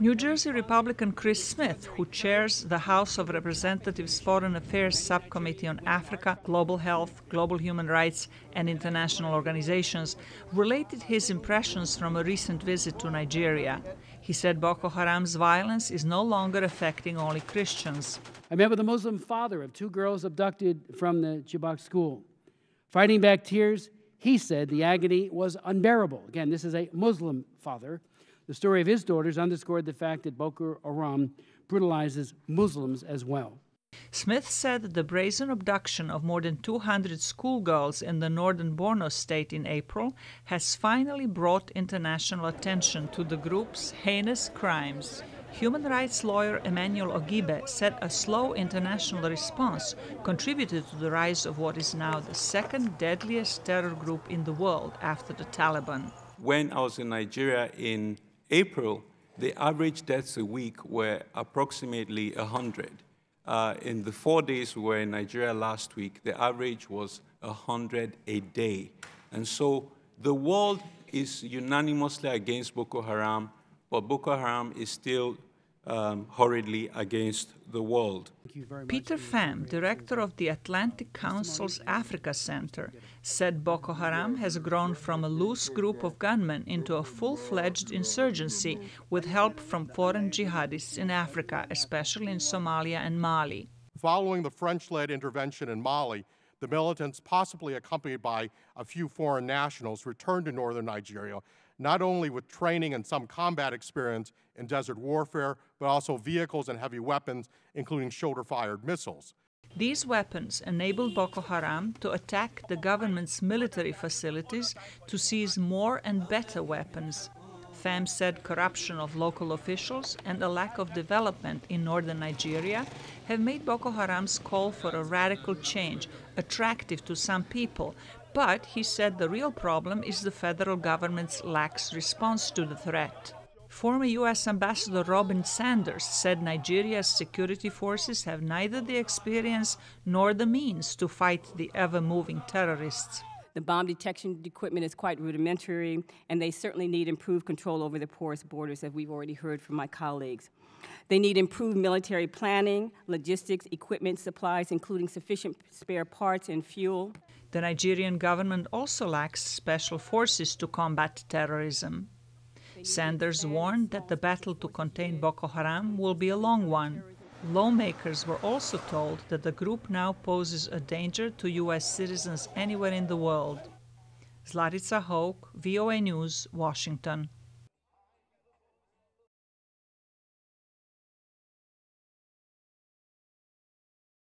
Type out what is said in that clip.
New Jersey Republican Chris Smith, who chairs the House of Representatives Foreign Affairs Subcommittee on Africa, Global Health, Global Human Rights, and International Organizations, related his impressions from a recent visit to Nigeria. He said Boko Haram's violence is no longer affecting only Christians. I met with a Muslim father of 2 girls abducted from the Chibok school. Fighting back tears, he said the agony was unbearable. Again, this is a Muslim father. The story of his daughters underscored the fact that Boko Haram brutalizes Muslims as well. Smith said that the brazen abduction of more than 200 schoolgirls in the northern Borno state in April has finally brought international attention to the group's heinous crimes. Human rights lawyer Emmanuel Ogebe said a slow international response contributed to the rise of what is now the second deadliest terror group in the world after the Taliban. When I was in Nigeria in April, the average deaths a week were approximately 100. In the 4 days we were in Nigeria last week, the average was 100 a day. And so the world is unanimously against Boko Haram, but Boko Haram is still horridly against the world. Peter Pham, director of the Atlantic Council's Africa Center, said Boko Haram has grown from a loose group of gunmen into a full-fledged insurgency with help from foreign jihadists in Africa, especially in Somalia and Mali. Following the French-led intervention in Mali, the militants, possibly accompanied by a few foreign nationals, returned to northern Nigeria, not only with training and some combat experience in desert warfare, but also vehicles and heavy weapons, including shoulder-fired missiles. These weapons enabled Boko Haram to attack the government's military facilities to seize more and better weapons. Pham said corruption of local officials and a lack of development in northern Nigeria have made Boko Haram's call for a radical change attractive to some people, but he said the real problem is the federal government's lax response to the threat. Former U.S. Ambassador Robin Sanders said Nigeria's security forces have neither the experience nor the means to fight the ever-moving terrorists. The bomb detection equipment is quite rudimentary, and they certainly need improved control over the porous borders, as we've already heard from my colleagues. They need improved military planning, logistics, equipment, supplies, including sufficient spare parts and fuel. The Nigerian government also lacks special forces to combat terrorism. Sanders warned that the battle to contain Boko Haram will be a long one. Lawmakers were also told that the group now poses a danger to U.S. citizens anywhere in the world. Zlatica Hoke, VOA News, Washington.